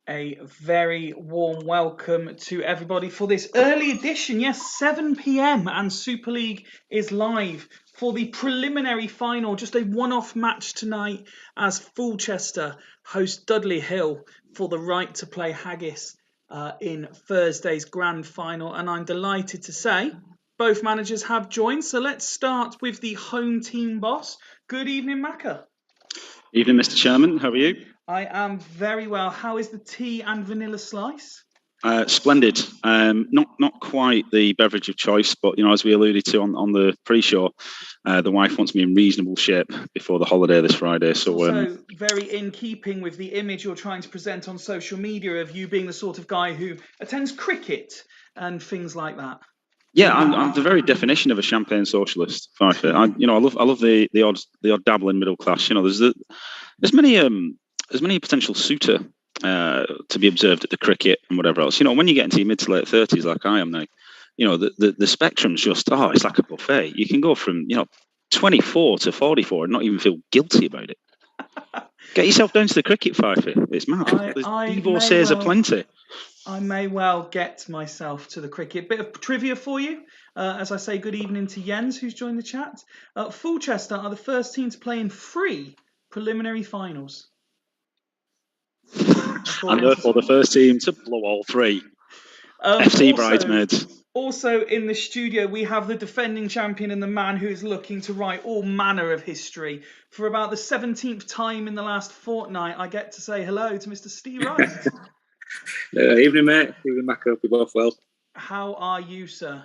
A very warm welcome to everybody for this early edition. Yes, 7 p.m. and Super League is live for the preliminary final. Just a one-off match tonight as Fulchester host Dudley Hill for the right to play Haggis in Thursday's grand final. And I'm delighted to say both managers have joined. So let's start with the home team boss. Good evening, Macca. Evening, Mr. Chairman. How are you? I am very well. How is the tea and vanilla slice? Splendid. Not quite the beverage of choice, but as we alluded to on the pre-show, the wife wants me in reasonable shape before the holiday this Friday. So very in keeping with the image you're trying to present on social media of you being the sort of guy who attends cricket and things like that. Yeah, I'm the very definition of a champagne socialist. I love the odd dabble in middle class. There's many potential suitor to be observed at the cricket and whatever else. When you get into your mid to late 30s, like I am now, the spectrum's just it's like a buffet. You can go from 24 to 44 and not even feel guilty about it. Get yourself down to the cricket, Fifey. It's mad. Divorcees are plenty. I may well get myself to the cricket. Bit of trivia for you. As I say, good evening to Jens, who's joined the chat. Fulchester are the first team to play in 3 preliminary finals. And therefore the first team to blow all 3. FC bridesmaids. Also in the studio, we have the defending champion and the man who is looking to write all manner of history. For about the 17th time in the last fortnight, I get to say hello to Mr. Steve Wright. Evening, mate. Evening, Mac. Hope you're both well. How are you, sir?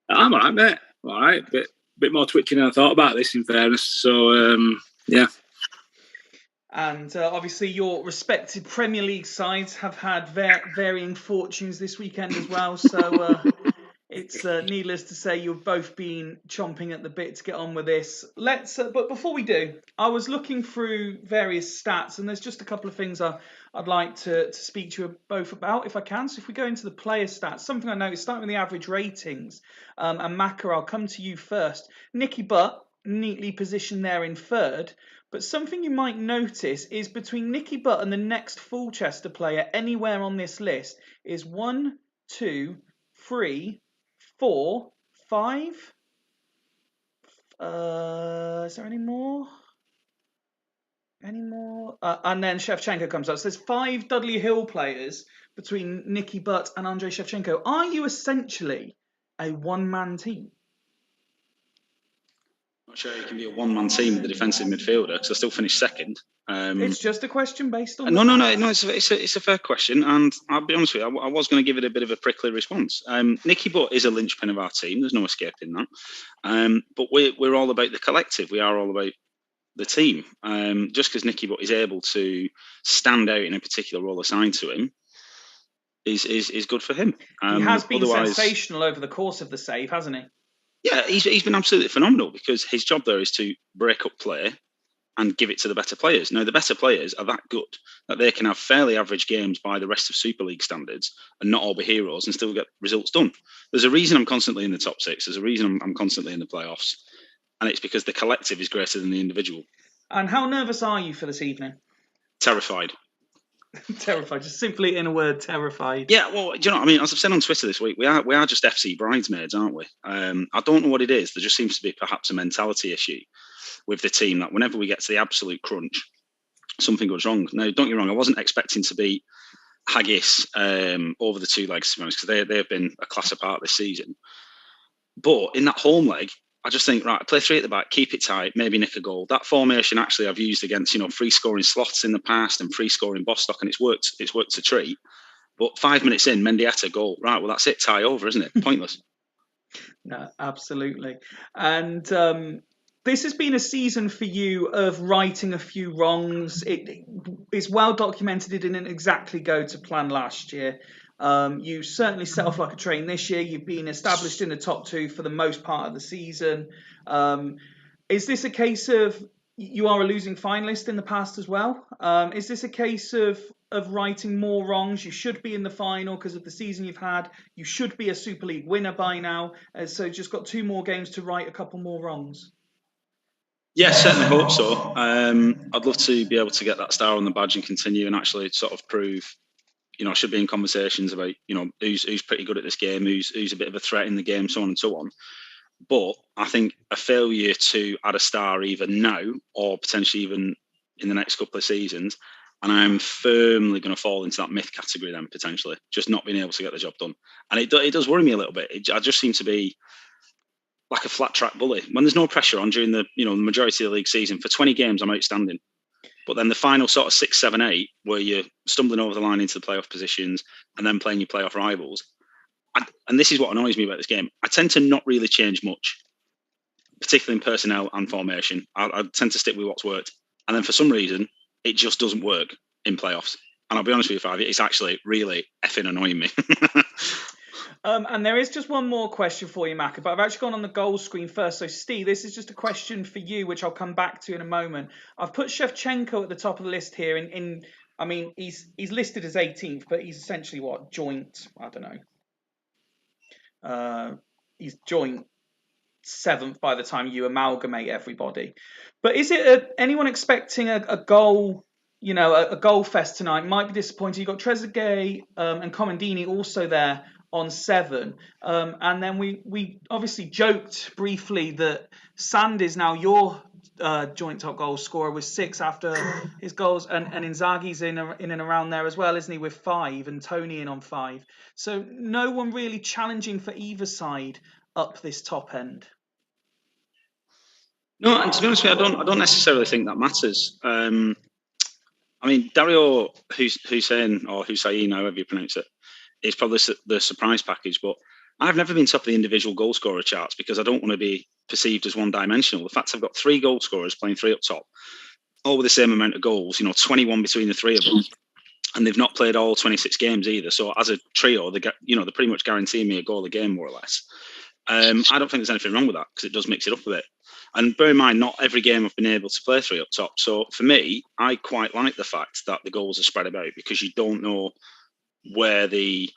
I'm all right, mate. All right. Bit more twitching than I thought about this, in fairness. So, yeah. And obviously your respective Premier League sides have had varying fortunes this weekend as well. So it's needless to say you've both been chomping at the bit to get on with this. But before we do, I was looking through various stats and there's just a couple of things I'd like to speak to you both about if I can. So if we go into the player stats, something I noticed, starting with the average ratings, and Macca, I'll come to you first. Nicky Butt, neatly positioned there in 3rd. But something you might notice is between Nicky Butt and the next Fulchester player anywhere on this list is 1, 2, 3, 4, 5. Is there any more? And then Shevchenko comes up. So there's 5 Dudley Hill players between Nicky Butt and Andrei Shevchenko. Are you essentially a one-man team? Not sure you can be a one-man team with the defensive midfielder because I still finished 2nd. It's just a question based on... No. It's a fair question, and I'll be honest with you. I was going to give it a bit of a prickly response. Nicky Butt is a linchpin of our team. There's no escaping that. But we're all about the collective. We are all about the team. Just because Nicky Butt is able to stand out in a particular role assigned to him is good for him. He has been sensational over the course of the save, hasn't he? Yeah, he's been absolutely phenomenal because his job there is to break up play and give it to the better players. Now, the better players are that good that they can have fairly average games by the rest of Super League standards and not all be heroes and still get results done. There's a reason I'm constantly in the top 6. There's a reason I'm constantly in the playoffs. And it's because the collective is greater than the individual. And how nervous are you for this evening? Terrified. Terrified, just simply in a word, terrified. Yeah, well, do you know what I mean? As I've said on Twitter this week, we are just FC bridesmaids, aren't we? I don't know what it is. There just seems to be perhaps a mentality issue with the team that whenever we get to the absolute crunch, something goes wrong. Now, don't get me wrong, I wasn't expecting to beat Haggis over the 2 legs, to be honest, because they've been a class apart this season. But in that home leg, I just think, right, play 3 at the back, keep it tight, maybe nick a goal. That formation actually I've used against, free scoring slots in the past and free scoring Bostock, and it's worked a treat. But 5 minutes in, Mendieta goal. Right, well, that's it, tie over, isn't it? Pointless. No, absolutely. And this has been a season for you of righting a few wrongs. It's well documented it didn't exactly go to plan last year. You certainly set off like a train this year. You've been established in the top 2 for the most part of the season. Is this a case of you are a losing finalist in the past as well? Is this a case of righting more wrongs? You should be in the final because of the season you've had. You should be a Super League winner by now. So just got 2 more games to right a couple more wrongs. Yeah, certainly hope so. I'd love to be able to get that star on the badge and continue and actually sort of prove should be in conversations about, who's pretty good at this game, who's a bit of a threat in the game, so on and so on. But I think a failure to add a star either now or potentially even in the next couple of seasons, and I'm firmly going to fall into that myth category then, potentially, just not being able to get the job done. And it does worry me a little bit. I just seem to be like a flat track bully. When there's no pressure on during the majority of the league season, for 20 games, I'm outstanding. But then the final sort of 6, 7, 8, where you're stumbling over the line into the playoff positions and then playing your playoff rivals. And this is what annoys me about this game. I tend to not really change much, particularly in personnel and formation. I tend to stick with what's worked. And then for some reason, it just doesn't work in playoffs. And I'll be honest with you, it's actually really effing annoying me. And there is just one more question for you, Maka, but I've actually gone on the goal screen first. So, Steve, this is just a question for you, which I'll come back to in a moment. I've put Shevchenko at the top of the list here. I mean, he's listed as 18th, but he's essentially joint? I don't know. He's joint 7th by the time you amalgamate everybody. But is it anyone expecting a goal? A goal fest tonight? Might be disappointed. You've got Trezeguet and Comandini also there on 7. And then we obviously joked briefly that Sand is now your joint top goal scorer with 6 after his goals, and Inzaghi's in and around there as well, isn't he, with 5, and Tony in on 5. So no one really challenging for either side up this top end. No, and to be honest with you, I don't necessarily think that matters. I mean, Dario Hussein, or Hussein, however you pronounce it, is probably the surprise package. But I've never been top of the individual goal scorer charts because I don't want to be perceived as one-dimensional. The fact I've got 3 goal scorers playing 3 up top, all with the same amount of goals, 21 between the 3 of them, and they've not played all 26 games either. So as a trio, they're pretty much guaranteeing me a goal a game, more or less. I don't think there's anything wrong with that because it does mix it up a bit. And bear in mind, not every game I've been able to play 3 up top. So for me, I quite like the fact that the goals are spread about because you don't know where the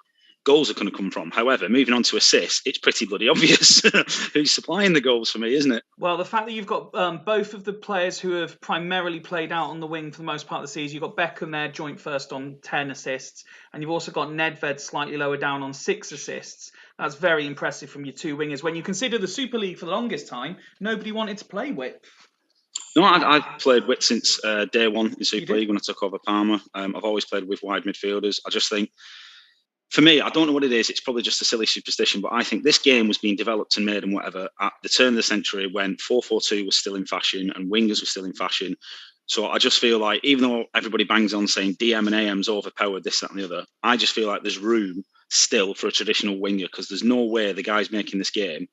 goals are going to come from. However, moving on to assists, it's pretty bloody obvious who's supplying the goals for me, isn't it? Well, the fact that you've got both of the players who have primarily played out on the wing for the most part of the season, you've got Beckham there joint first on 10 assists, and you've also got Nedved slightly lower down on 6 assists. That's very impressive from your 2 wingers. When you consider the Super League for the longest time, nobody wanted to play width. No, I've played width since day 1 in Super League when I took over Parma. I've always played with wide midfielders. I just think, for me, I don't know what it is. It's probably just a silly superstition, but I think this game was being developed and made and whatever at the turn of the century when 4-4-2 was still in fashion and wingers were still in fashion. So I just feel like, even though everybody bangs on saying DM and AM's overpowered this, that and the other, I just feel like there's room still for a traditional winger because there's no way the guys making this game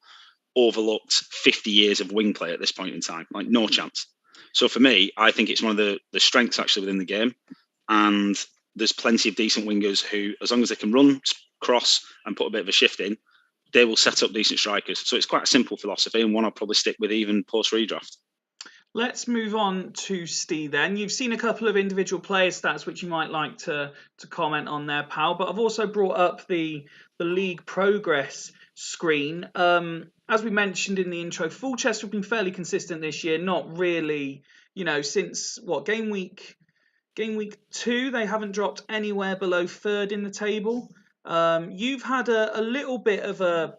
overlooked 50 years of wing play at this point in time. Like, no chance. So for me, I think it's one of the strengths actually within the game. And there's plenty of decent wingers who, as long as they can run, cross, and put a bit of a shift in, they will set up decent strikers. So it's quite a simple philosophy, and one I'll probably stick with even post-redraft. Let's move on to Steve then. You've seen a couple of individual player stats which you might like to comment on there, pal, but I've also brought up the league progress screen. As we mentioned in the intro, Fulchester have been fairly consistent this year, not really, since game week 2, they haven't dropped anywhere below 3rd in the table. You've had a little bit of a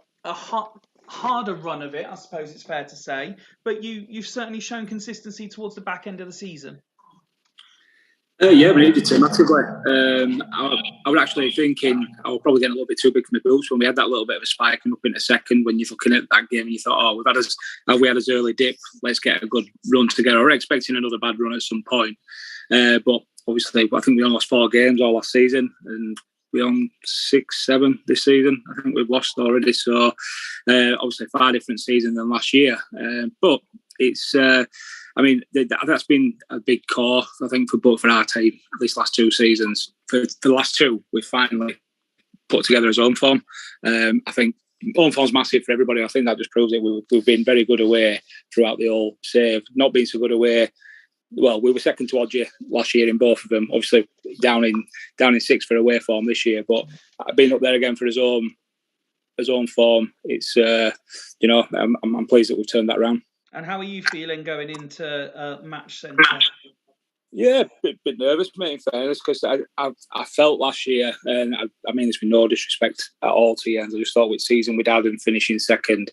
harder run of it, I suppose it's fair to say, but you've certainly shown consistency towards the back end of the season. Yeah, we needed to massively. I was actually thinking I was probably getting a little bit too big for my boots when we had that little bit of a spike and up into second. When you're looking at that game, and you thought, we had this early dip. Let's get a good run together. We're expecting another bad run at some point, but obviously, I think we only lost 4 games all last season, and we're on 6, 7 this season. I think we've lost already. So obviously, a far different season than last year. But it's. That's been a big core, I think, for our team, at least last 2 seasons. For the last 2, we've finally put together his own form. I think home form's massive for everybody. I think that just proves it. We've been very good away throughout the whole save. Not being so good away. Well, we were second to Odger last year in both of them. Obviously, down in 6th for away form this year. But being up there again for his own form, it's I'm pleased that we've turned that around. And how are you feeling going into Match Centre? Yeah, bit nervous, mate, in fairness, because I felt last year, and I mean this with no disrespect at all to you, and I just thought with season we'd had and finishing second,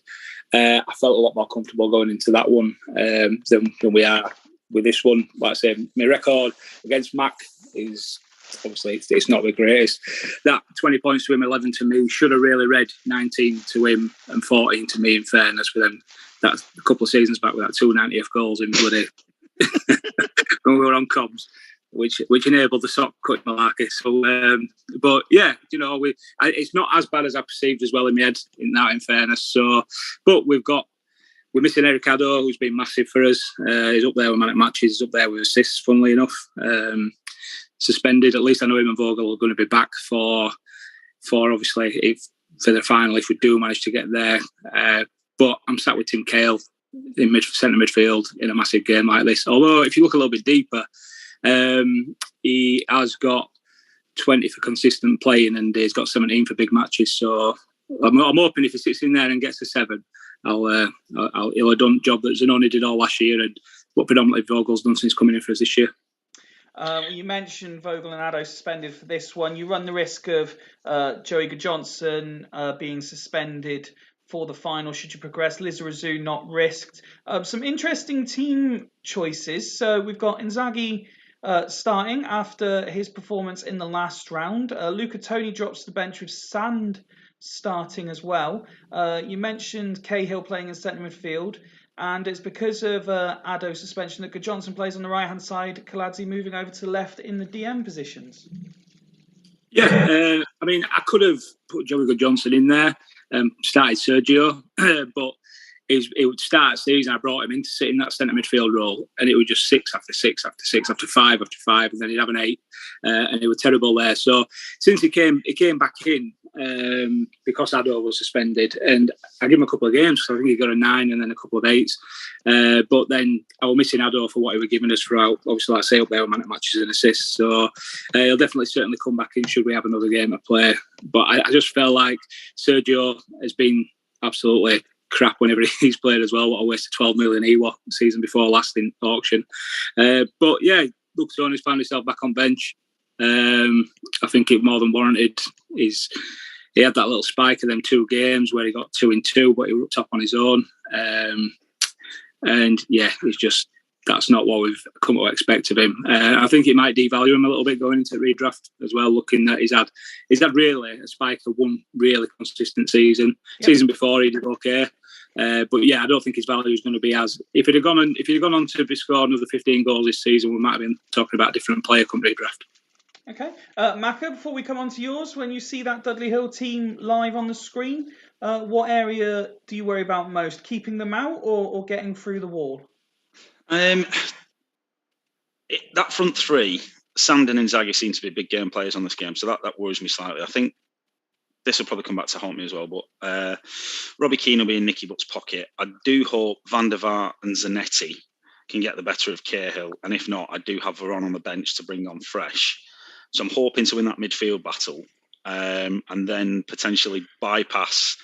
I felt a lot more comfortable going into that one than we are with this one. Like I say, my record against Mac is obviously it's not the greatest. That 20 points to him, 11 to me, should have really read 19 to him and 14 to me, in fairness, with them. That's a couple of seasons back with that 290th goals in bloody when we were on comms, which enabled the sock cut malarkey. So, but yeah, it's not as bad as I perceived as well in my head. In fairness, so but we're missing Eric Addo, who's been massive for us. He's up there with man at matches. He's up there with assists. Funnily enough, suspended. At least I know him and Vogel are going to be back for obviously for the final if we do manage to get there. But I'm sat with Tim Cahill in centre midfield in a massive game like this. Although, if you look a little bit deeper, he has got 20 for consistent playing and he's got 17 for big matches. So I'm hoping if he sits in there and gets a 7, he'll have done a job that Zanoni did all last year and what predominantly Vogel's done since coming in for us this year. You mentioned Vogel and Addo suspended for this one. You run the risk of Joey Johnson being suspended for the final should you progress. Lizarazu not risked. Some interesting team choices. So we've got Inzaghi starting after his performance in the last round. Luca Toni drops to the bench with Sand starting as well. You mentioned Cahill playing in centre midfield. And it's because of Addo's suspension that Johnson plays on the right-hand side, Kaladze moving over to the left in the DM positions. Yeah, I mean, I could have put Joey Johnson in there, started Sergio, but it would start the season. I brought him in to sit in that centre midfield role, and it was just 6 after 6 after 6 after 5 after 5, and then he'd have an 8, and it was terrible there. So since he came back in because Addo was suspended, and I give him a couple of games, so I think he got a 9 and then a couple of 8s. But then I was missing Addo for what he was giving us throughout. Obviously, like I say, up there with man at matches and assists. So he'll definitely certainly come back in should we have another game to play. But I just felt like Sergio has been absolutely crap whenever he's played as well. What a waste of 12 million he was the season before last in auction. But yeah, Luke Tony's found himself back on bench. I think it more than warranted. He had that little spike of them 2 games where he got 2 in 2, but he was up top on his own. And yeah, it's just that's not what we've come to expect of him. I think it might devalue him a little bit going into redraft as well. Looking at he's had really a spike of one really consistent season. Yep. Season before he did okay, but yeah, I don't think his value is going to be as if he'd have gone on to be scored another 15 goals this season. We might have been talking about a different player come redraft. Okay, Maka, before we come on to yours, when you see that Dudley Hill team live on the screen, what area do you worry about most? Keeping them out or getting through the wall? That front three, Sand and Inzaghi seem to be big game players on this game, so that worries me slightly. I think this will probably come back to haunt me as well, but Robbie Keane will be in Nicky Butt's pocket. I do hope Van der Vaart and Zanetti can get the better of Cahill, and if not, I do have Varane on the bench to bring on fresh. So I'm hoping to win that midfield battle and then potentially bypass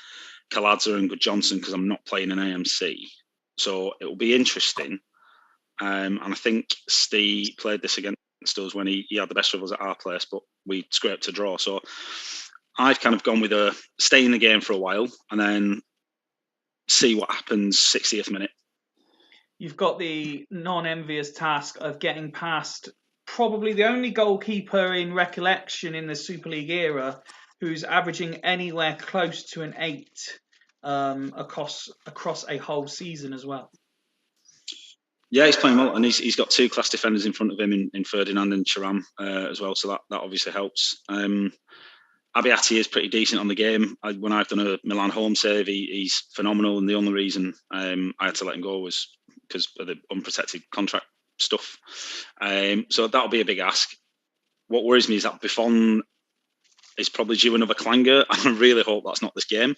Kaladze and Johnson because I'm not playing an AMC. So it will be interesting. And I think Steve played this against us when he had the best of us at our place, but we scraped a draw. So I've kind of gone with a stay in the game for a while and then see what happens 60th minute. You've got the non-envious task of getting past probably the only goalkeeper in recollection in the Super League era who's averaging anywhere close to an 8 across a whole season as well. Yeah, he's playing well, and he's got 2 class defenders in front of him in Ferdinand and Thuram as well, so that obviously helps. Abiati is pretty decent on the game. When I've done a Milan home save, he's phenomenal, and the only reason I had to let him go was because of the unprotected contract stuff. So that'll be a big ask. What worries me is that Buffon is probably due another clanger. I really hope that's not this game.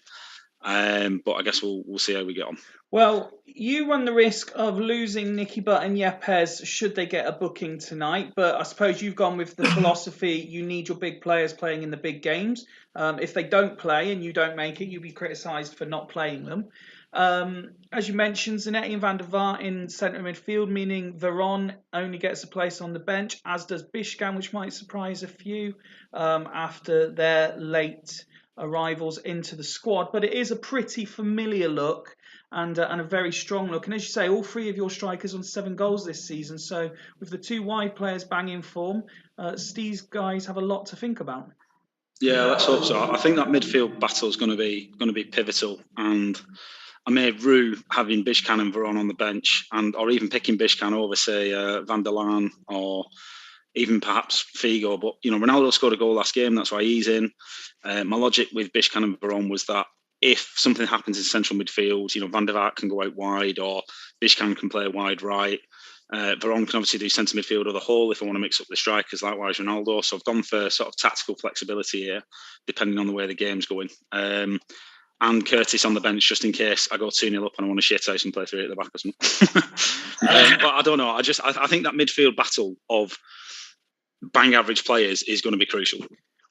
But I guess we'll see how we get on. Well, you run the risk of losing Nicky Butt and Yepes should they get a booking tonight. But I suppose you've gone with the philosophy you need your big players playing in the big games. If they don't play and you don't make it, you'll be criticised for not playing them. As you mentioned, Zanetti and Van der Vaart in centre midfield, meaning Veron only gets a place on the bench, as does Bishkan, which might surprise a few after their late arrivals into the squad. But it is a pretty familiar look and a very strong look. And as you say, all three of your strikers on 7 goals this season. So with the 2 wide players banging form, Steve's guys have a lot to think about. Yeah, let's hope so. I think that midfield battle is going to be pivotal, and I made Rue having Bishkan and Veron on the bench, or even picking Bishkan over, say, Van der Laan or even perhaps Figo. But Ronaldo scored a goal last game, that's why he's in. My logic with Bishkan and Veron was that if something happens in central midfield, Van der Vaart can go out wide, or Bishkan can play wide right. Veron can obviously do centre midfield or the whole if I want to mix up the strikers, likewise Ronaldo. So I've gone for sort of tactical flexibility here, depending on the way the game's going. And Curtis on the bench just in case I go 2-0 up and I want to shit out and play 3 at the back or something. But I don't know. I think that midfield battle of bang average players is going to be crucial.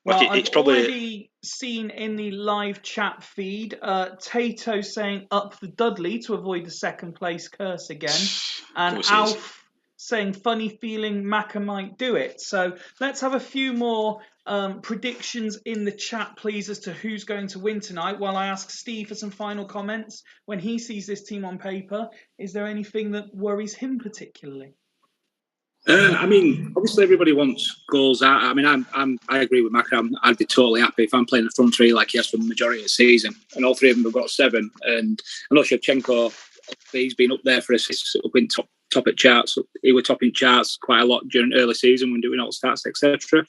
Well, I've already seen in the live chat feed Tato saying up the Dudley to avoid the second place curse again. And Alf saying funny feeling Macca might do it. So let's have a few more predictions in the chat, please, as to who's going to win tonight, while I ask Steve for some final comments. When he sees this team on paper, is there anything that worries him particularly? I mean, obviously everybody wants goals out. I mean, I agree with Macca. I'd be totally happy if I'm playing the front 3 like he has for the majority of the season, and all 3 of them have got 7. And I know Shevchenko, he's been up there for assists, up in top at charts. He was topping charts quite a lot during early season when doing all stats, etc.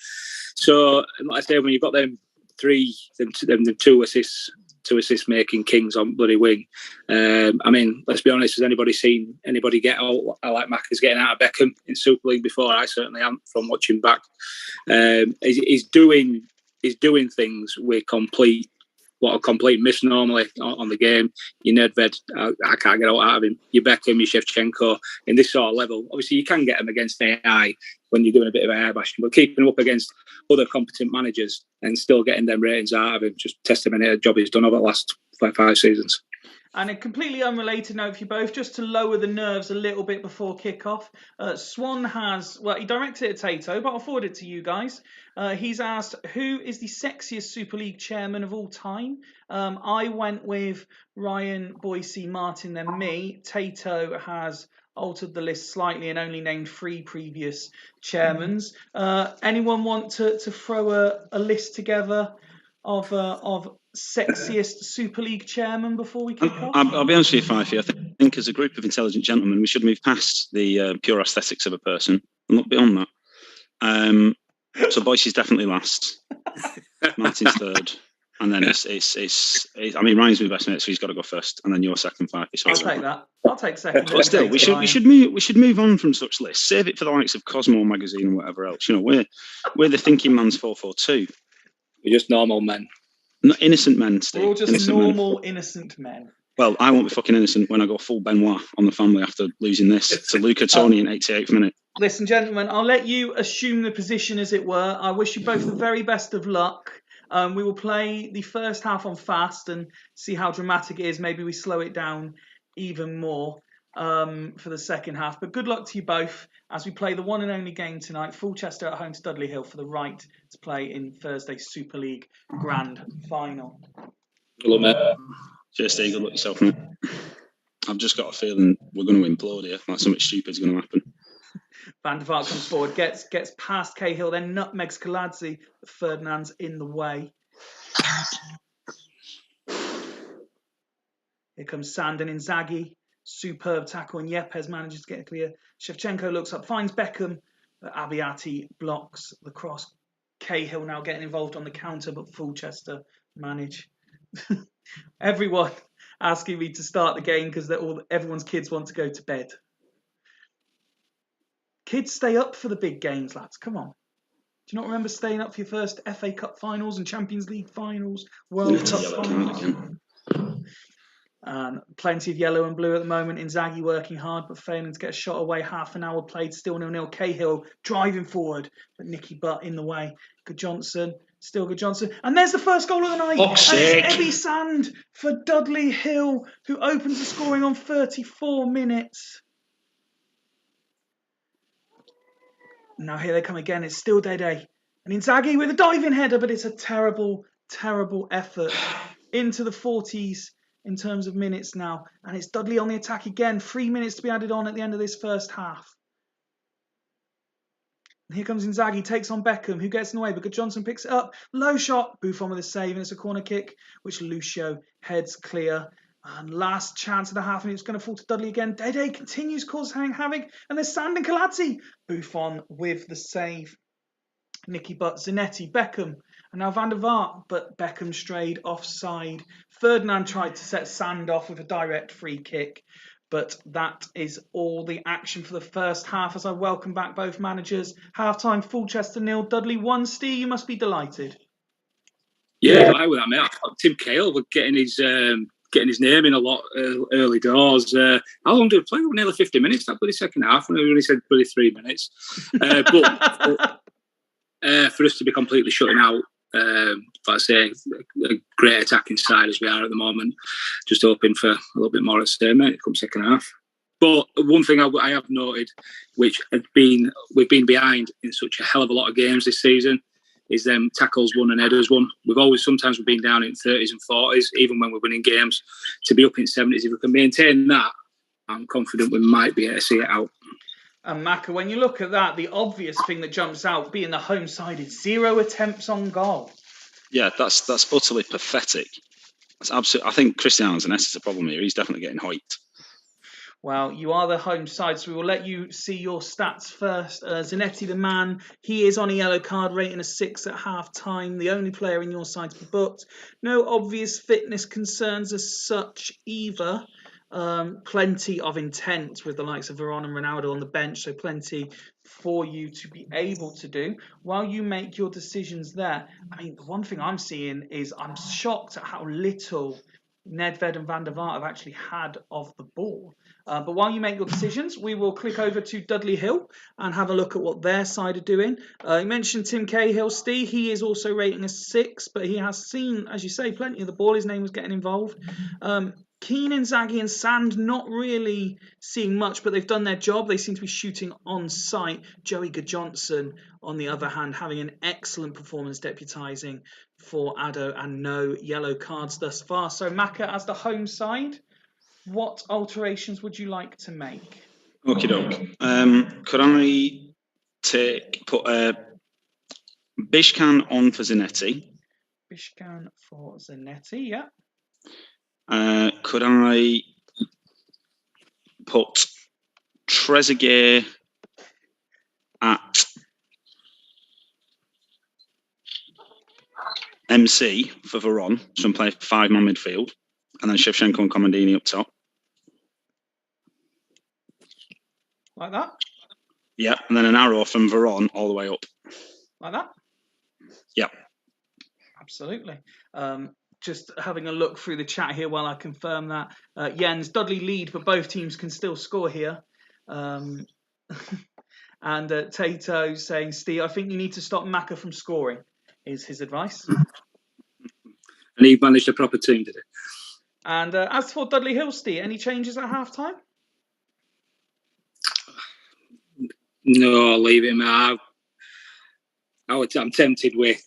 So, like I say, when you've got them 3, them 2 assist making kings on bloody wing. I mean, let's be honest, has anybody seen anybody get out like Macca's getting out of Beckham in Super League before? I certainly am from watching back. He's doing things with complete miss normally on the game. Your Nedved, I can't get out of him. Your Beckham, your Shevchenko, in this sort of level. Obviously, you can get them against AI when you're doing a bit of air bashing, but keeping them up against other competent managers and still getting them ratings out of him, just testimony a job he's done over the last 5 seasons. And a completely unrelated note for you both, just to lower the nerves a little bit before kickoff. Swan he directed it at Tato, but I'll forward it to you guys. He's asked, who is the sexiest Super League chairman of all time? I went with Ryan, Boyce, Martin, then me. Tato has altered the list slightly and only named 3 previous chairmans. Anyone want to throw a list together of sexiest Super League chairman before we kick off? I'll be honest with you, Fifey. I think as a group of intelligent gentlemen, we should move past the pure aesthetics of a person and look beyond that. So Boyce is definitely last. Martin's third. And then it's I mean, Ryan's my best mate, so he's got to go first, and then you're second, Fifey. I'll take that. I'll take second. But still, we should move on from such lists. Save it for the likes of Cosmo magazine and whatever else. We're the thinking man's 442. We're just normal men. Not innocent men, Steve. We're all just innocent men. Well, I won't be fucking innocent when I go full Benoit on the family after losing this to Luca Toni in 88th minute. Listen, gentlemen, I'll let you assume the position, as it were. I wish you both the very best of luck. We will play the first half on fast and see how dramatic it is. Maybe we slow it down even more for the second half. But good luck to you both as we play the one and only game tonight. Fulchester at home to Dudley Hill for the right to play in Thursday's Super League Grand Final. Good luck, mate. Cheers, Steve. Good luck yourself, mate. I've just got a feeling we're going to implode here. Like something stupid's going to happen. Van der Vaart comes forward, gets past Cahill, then nutmegs Kaladze. Ferdinand's in the way. Here comes Sand and Inzaghi. Superb tackle, and Yepes manages to get clear. Shevchenko looks up, finds Beckham. Abiati blocks the cross. Cahill now getting involved on the counter, but Fulchester manage. Everyone asking me to start the game because everyone's kids want to go to bed. Kids stay up for the big games, lads. Come on. Do you not remember staying up for your first FA Cup finals and Champions League finals, World Cup finals? Plenty of yellow and blue at the moment. Inzaghi working hard, but failing to get a shot away. Half an hour played, still 0-0. Cahill driving forward, but Nicky Butt in the way. Good Johnson Still good Johnson. And there's the first goal of the night. Fuck's and sake. it's Ebby Sand for Dudley Hill, who opens the scoring on 34 minutes. Now here they come again. It's still Dede. And Inzaghi with a diving header, but it's a terrible, terrible effort into the 40s in terms of minutes now. And it's Dudley on the attack again. 3 minutes to be added on at the end of this first half. And here comes Inzaghi, takes on Beckham, who gets in the way, but Good Johnson picks it up. Low shot, Buffon with a save, and it's a corner kick, which Lucio heads clear. And last chance of the half, and it's going to fall to Dudley again. Dede continues causing havoc, and there's Sand and Colazzi. Buffon with the save. Nicky Butt, Zanetti, Beckham, and now Van der Vaart, but Beckham strayed offside. Ferdinand tried to set Sand off with a direct free kick, but that is all the action for the first half as I welcome back both managers. Half-time, Fulchester 0, Dudley 1. Steve, you must be delighted. Yeah, I with that, mate. I thought Tim Cahill was getting his name in a lot early doors. How long did it play? Nearly 50 minutes, that bloody second half. I only said bloody 3 minutes. But for us to be completely shutting out, like I say, a great attacking side as we are at the moment, just hoping for a little bit more at stay, mate, come second half. But one thing I have noted, which we've been behind in such a hell of a lot of games this season, is them tackles won and headers won. Sometimes we've been down in 30s and 40s, even when we're winning games. To be up in 70s, if we can maintain that, I'm confident we might be able to see it out. And Maka, when you look at that, the obvious thing that jumps out, being the home side, is 0 attempts on goal. Yeah, that's utterly pathetic. That's absolutely. I think Cristiano Zanetti is the problem here. He's definitely getting hyped. Well, you are the home side, so we will let you see your stats first. Zanetti, the man, he is on a yellow card, rating a 6 at half-time, the only player in your side to be booked. No obvious fitness concerns as such either. Plenty of intent with the likes of Varane and Ronaldo on the bench, so plenty for you to be able to do while you make your decisions there. I mean, the one thing I'm seeing is I'm shocked at how little Nedved and Van der Vaart have actually had of the ball. But while you make your decisions, we will click over to Dudley Hill and have a look at what their side are doing. You mentioned Tim Cahill, Steve. He is also rating a 6, but he has seen, as you say, plenty of the ball. His name was getting involved. Keane, Inzaghi and Sand not really seeing much, but they've done their job. They seem to be shooting on sight. Joey Johnson, on the other hand, having an excellent performance deputising for Addo and no yellow cards thus far. So Maka, as the home side, what alterations would you like to make? Okie doke. Could I put Bishkan on for Zanetti? Bishkan for Zanetti, yeah. Could I put Trezeguet at MC for Varane, so play 5-man midfield, and then Shevchenko and Comandini up top? Like that? Yeah, and then an arrow from Varane all the way up. Like that? Yeah. Absolutely. Just having a look through the chat here while I confirm that. Jens, Dudley lead, but both teams can still score here. And Tato saying, Steve, I think you need to stop Maka from scoring, is his advice. And he managed a proper team, did he? And as for Dudley Hill, Steve, any changes at half-time? No, I'll leave him. I'm tempted with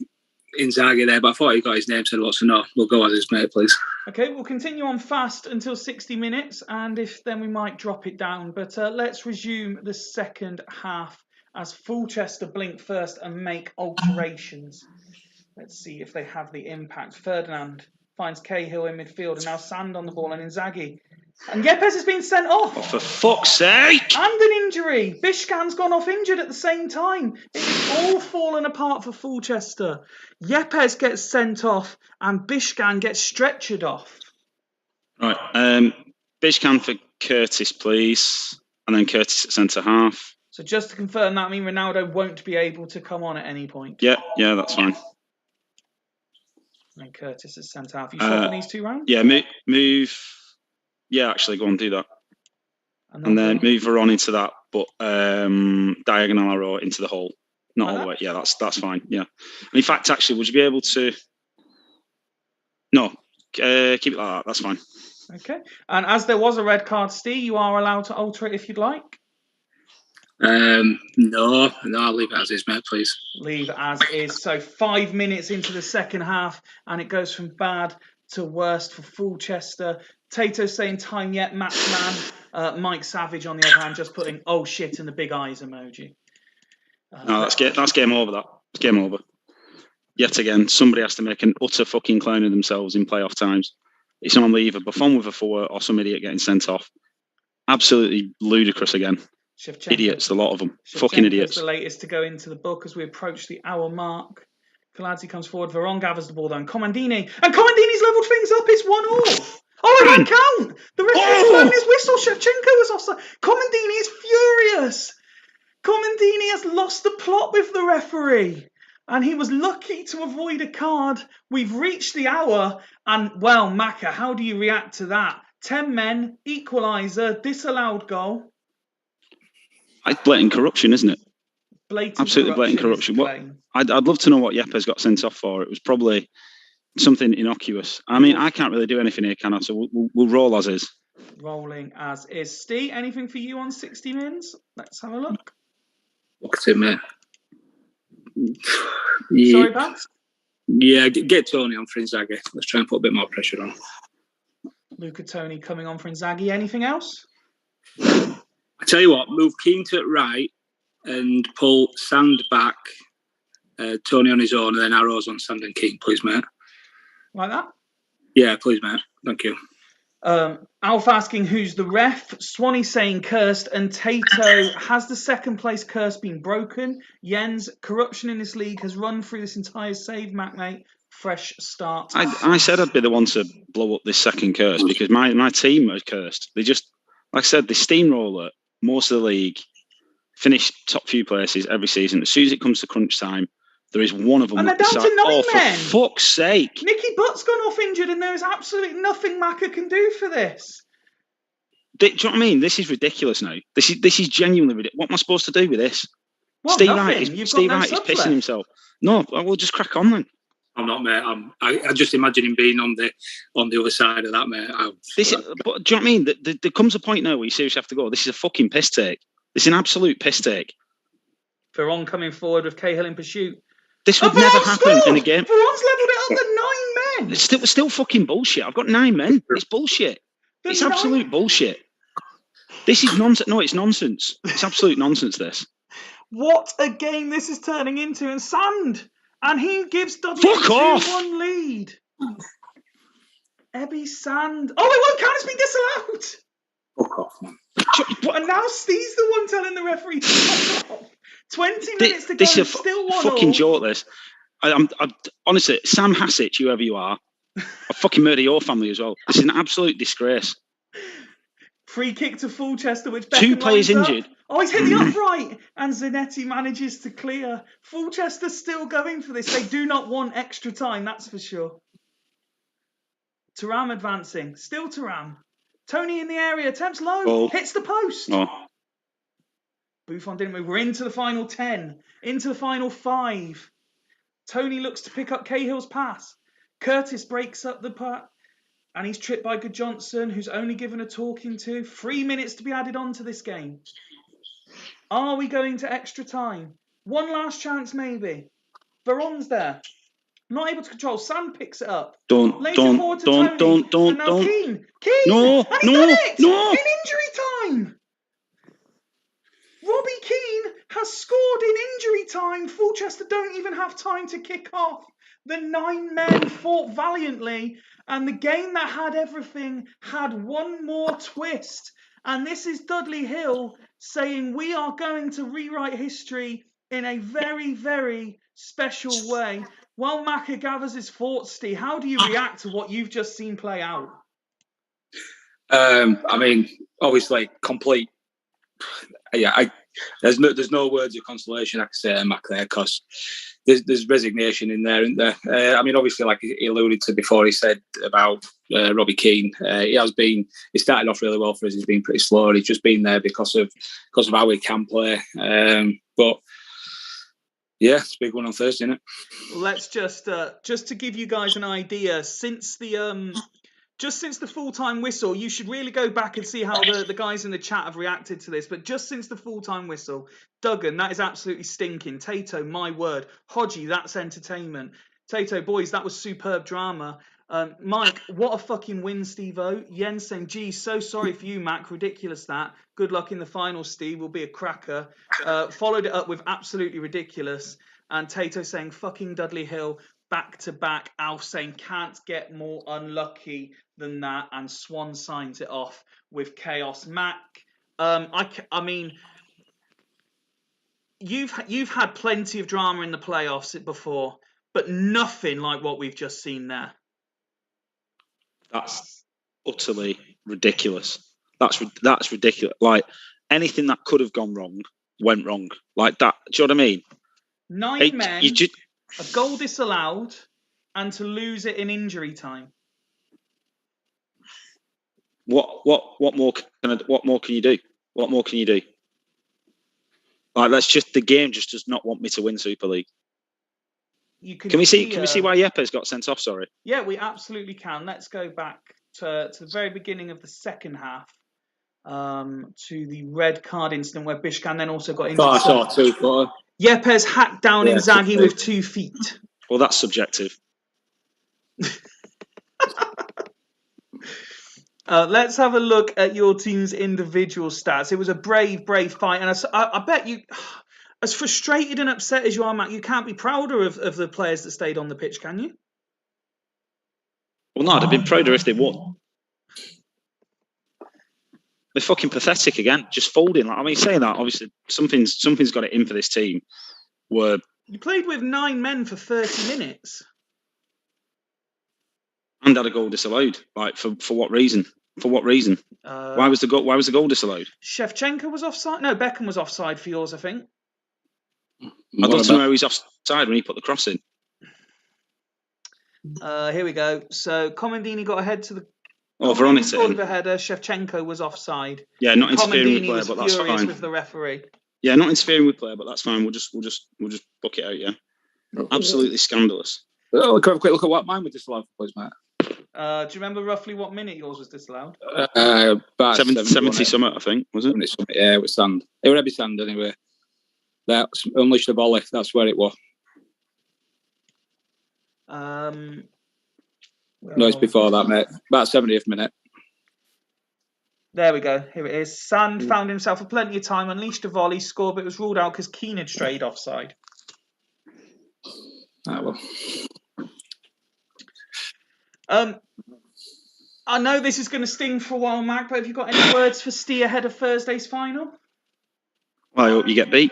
Inzaghi there, but I thought he got his name said a lot, so no, we'll go as his mate, please. Okay, we'll continue on fast until 60 minutes, and then we might drop it down. But let's resume the second half as Fulchester blink first and make alterations. Let's see if they have the impact. Ferdinand finds Cahill in midfield, and now Sand on the ball, and Inzaghi. And Yepes has been sent off. Oh, for fuck's sake! And an injury. Bishkan's gone off injured at the same time. It's all fallen apart for Fulchester. Yepes gets sent off and Bishkan gets stretchered off. Right. Bishkan for Curtis, please. And then Curtis at centre half. So just to confirm that, I mean Ronaldo won't be able to come on at any point. Yeah, that's fine. And Curtis at centre half. You swapping these two round? Yeah, move. Yeah, actually, go on, do that. And then move Varane into that, but diagonal arrow into the hole. Not all the way. Yeah, that's fine. Yeah. And in fact, actually, would you be able to? No, keep it like that. That's fine. Okay. And as there was a red card, Steve, you are allowed to alter it if you'd like. No, I'll leave it as is, mate, please. Leave as is. So 5 minutes into the second half, and it goes from bad to worst for Fulchester. Tato saying time yet, match man. Mike Savage, on the other hand, just putting oh shit and the big eyes emoji. No, that's game over. It's game over. Yet again, somebody has to make an utter fucking clown of themselves in playoff times. It's normally either Buffon with a forward or some idiot getting sent off. Absolutely ludicrous again. Shevchenko, idiots, a lot of them. Fucking idiots. The latest to go into the book as we approach the hour mark. Kaladze comes forward. Veron gathers the ball down. Comandini. And Comandini's levelled things up. It's 1-1. Oh, it won't count. The referee's blown his whistle. Shevchenko was offside. Comandini is furious. Comandini has lost the plot with the referee. And he was lucky to avoid a card. We've reached the hour. And, well, Maka, how do you react to that? 10 men, equaliser, disallowed goal. It's blatant corruption, isn't it? Absolutely blatant corruption. I'd love to know what Yepes got sent off for. It was probably something innocuous. I mean, I can't really do anything here, can I? So we'll roll as is. Rolling as is. Steve, anything for you on 60 mins? Let's have a look. Look at it, mate. Sorry, Bats? Yeah, get Tony on for Inzaghi. Let's try and put a bit more pressure on. Luca Toni coming on for Inzaghi. Anything else? I tell you what, move Keane to right and pull Sand back, Tony on his own, and then Arrows on Sand and Keane, please, mate. Like that? Yeah, please, mate. Thank you. Alf asking who's the ref. Swanee saying cursed. And Tato, has the second place curse been broken? Jens, corruption in this league has run through this entire save, mate. Fresh start. I said I'd be the one to blow up this second curse because my team are cursed. They just, like I said, they steamroller most of the league, finish top few places every season. As soon as it comes to crunch time, there is one of them. And they're down to 9 men. For fuck's sake. Nicky Butt's gone off injured and there is absolutely nothing Maka can do for this. Do you know what I mean? This is ridiculous now. This is genuinely ridiculous. What am I supposed to do with this? Well, Steve Wright is pissing himself. No, we'll just crack on then. I'm not, mate. I just imagine him being on the other side of that, mate. But do you know what I mean? There comes a point now where you seriously have to go, this is a fucking piss take. This is an absolute piss take. Veron coming forward with Cahill in pursuit. This would never happen in a game. Veron's levelled it up to 9 men. It's still fucking bullshit. I've got 9 men. It's bullshit. It's absolute bullshit. This is nonsense. No, it's nonsense. It's absolute nonsense, this. What a game this is turning into. And Sand. And he gives W a 2-1 lead. Ebby Sand. Oh, it won't count. It's been disallowed. Fuck off, man. And now Steve's the one telling the referee to fuck off. 20 minutes to go. This is still 1-1. Fucking joke, this. I'm honestly, Sam Hassett, whoever you are, I'll fucking murder your family as well. This is an absolute disgrace. Free kick to Fulchester, which Beckham 2 players injured. Oh, he's hit the upright, and Zanetti manages to clear. Fulchester's still going for this. They do not want extra time, that's for sure. Thuram advancing, still Thuram. Tony in the area, attempts low, hits the post. Oh. Buffon didn't move. We're into the final 10, into the final 5. Tony looks to pick up Cahill's pass. Curtis breaks up the putt. And he's tripped by Good Johnson, who's only given a talking to. 3 minutes to be added on to this game. Are we going to extra time? One last chance, maybe. Veron's there. Not able to control. Sam picks it up. Keane. Keane! No, And he's done it! In injury time! Robbie Keane has scored in injury time. Fulchester don't even have time to kick off. The 9 men fought valiantly. And the game that had everything had one more twist. And this is Dudley Hill saying we are going to rewrite history in a very, very special way. While Maka gathers his thoughts, Steve, how do you react to what you've just seen play out? I mean, obviously, complete. Yeah, there's no words of consolation I can say on Maka there because there's resignation in there, isn't there? I mean, obviously, like he alluded to before, he said about Robbie Keane. He started off really well for us. He's been pretty slow. He's just been there because of how he can play. But Yeah, it's a big one on Thursday, isn't it? Well, let's just to give you guys an idea, since the full-time whistle, you should really go back and see how the guys in the chat have reacted to this. But just since the full-time whistle, Duggan, that is absolutely stinking. Tato, my word. Hodgie, that's entertainment. Tato, boys, that was superb drama. Mike, what a fucking win, Steve-O. Jens saying, geez, so sorry for you, Mac. Ridiculous that. Good luck in the final, Steve. Will be a cracker. Followed it up with absolutely ridiculous. And Tato saying, fucking Dudley Hill, back to back. Alf saying, can't get more unlucky than that. And Swan signs it off with chaos. Mac, I mean, you've had plenty of drama in the playoffs before, but nothing like what we've just seen there. That's utterly ridiculous. That's ridiculous. Like, anything that could have gone wrong went wrong. Like that. Do you know what I mean? 9 men, a goal disallowed, and to lose it in injury time. What more can you do? What more can you do? Like, the game just does not want me to win Super League. Can we see why Yepes got sent off? Sorry. Yeah, we absolutely can. Let's go back to the very beginning of the second half, to the red card incident where Bishkan then also got injured. I saw 2 Yepes hacked down Inzaghi with 2 feet. Well, that's subjective. Let's have a look at your team's individual stats. It was a brave fight, and I bet you, as frustrated and upset as you are, Matt, you can't be prouder of the players that stayed on the pitch, can you? Well, no, I'd have been prouder if they won. They're fucking pathetic again, just folding. Like, I mean, saying that, obviously, something's got it in for this team. Where you played with 9 men for 30 minutes. And had a goal disallowed. Like, for what reason? For what reason? Why was the goal disallowed? Shevchenko was offside. No, Beckham was offside for yours, I think. I'd love to know he's offside when he put the cross in. Here we go. So Comandini got ahead to the. Veronica scored the header. Shevchenko was offside. Yeah, not interfering with player, but that's fine. With the referee. Yeah, not interfering with player, but that's fine. We'll just book it out. Yeah, absolutely scandalous. Oh, can I have a quick look at what mine was disallowed for, please, Matt? Do you remember roughly what minute yours was disallowed? About 70 something, I think, was it? Yeah, it was sand. It would be sand anyway. That's unleashed the volley. That's where it was. No, it's before that, mate. About 70th minute. There we go. Here it is. Sand found himself with plenty of time, unleashed a volley, scored, but it was ruled out because Keane had strayed offside. Well. I know this is going to sting for a while, Mac, but have you got any words for Steve ahead of Thursday's final? Well, I hope you get beat.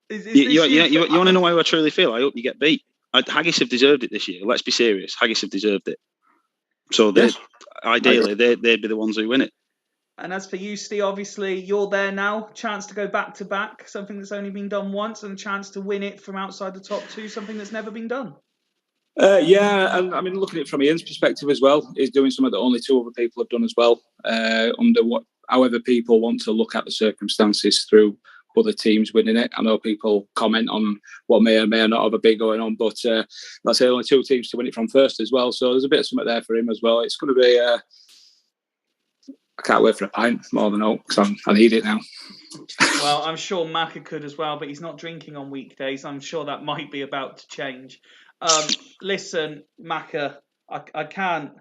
You want to know how I truly feel? I hope you get beat. Haggis have deserved it this year. Let's be serious. Haggis have deserved it. So ideally, they'd be the ones who win it. And as for you, Steve, obviously you're there now. Chance to go back to back, something that's only been done once, and a chance to win it from outside the top 2, something that's never been done. Yeah, and I mean, looking at it from Ian's perspective as well, he's doing something that only 2 other people have done as well. However people want to look at the circumstances through other teams winning it. I know people comment on what may or may not have a bit going on, but let's say only 2 teams to win it from first as well. So there's a bit of something there for him as well. It's going to be. I can't wait for a pint more than all because I need it now. Well, I'm sure Macca could as well, but he's not drinking on weekdays. I'm sure that might be about to change. Listen, Macca, I can't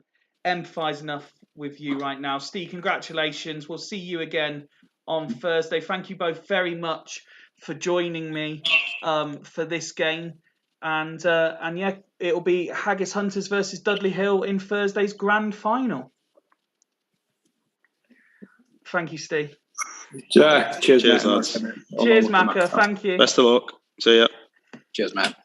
empathise enough with you right now. Steve, congratulations. We'll see you again on Thursday. Thank you both very much for joining me for this game. And yeah, it'll be Haggis Hunters versus Dudley Hill in Thursday's grand final. Thank you, Steve. Cheers, lads. Cheers, Macca. Thank you. Best of luck. See ya. Cheers, Matt.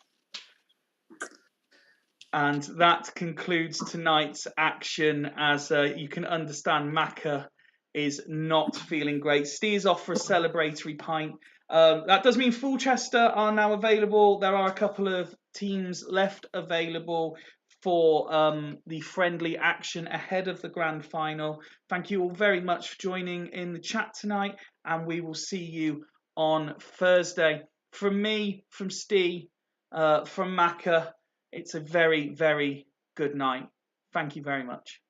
And that concludes tonight's action. As you can understand, Macca is not feeling great. Steve's off for a celebratory pint. That does mean Fulchester are now available. There are a couple of teams left available for the friendly action ahead of the grand final. Thank you all very much for joining in the chat tonight, and we will see you on Thursday. From me, from Steve, from Macca, it's a very, very good night. Thank you very much.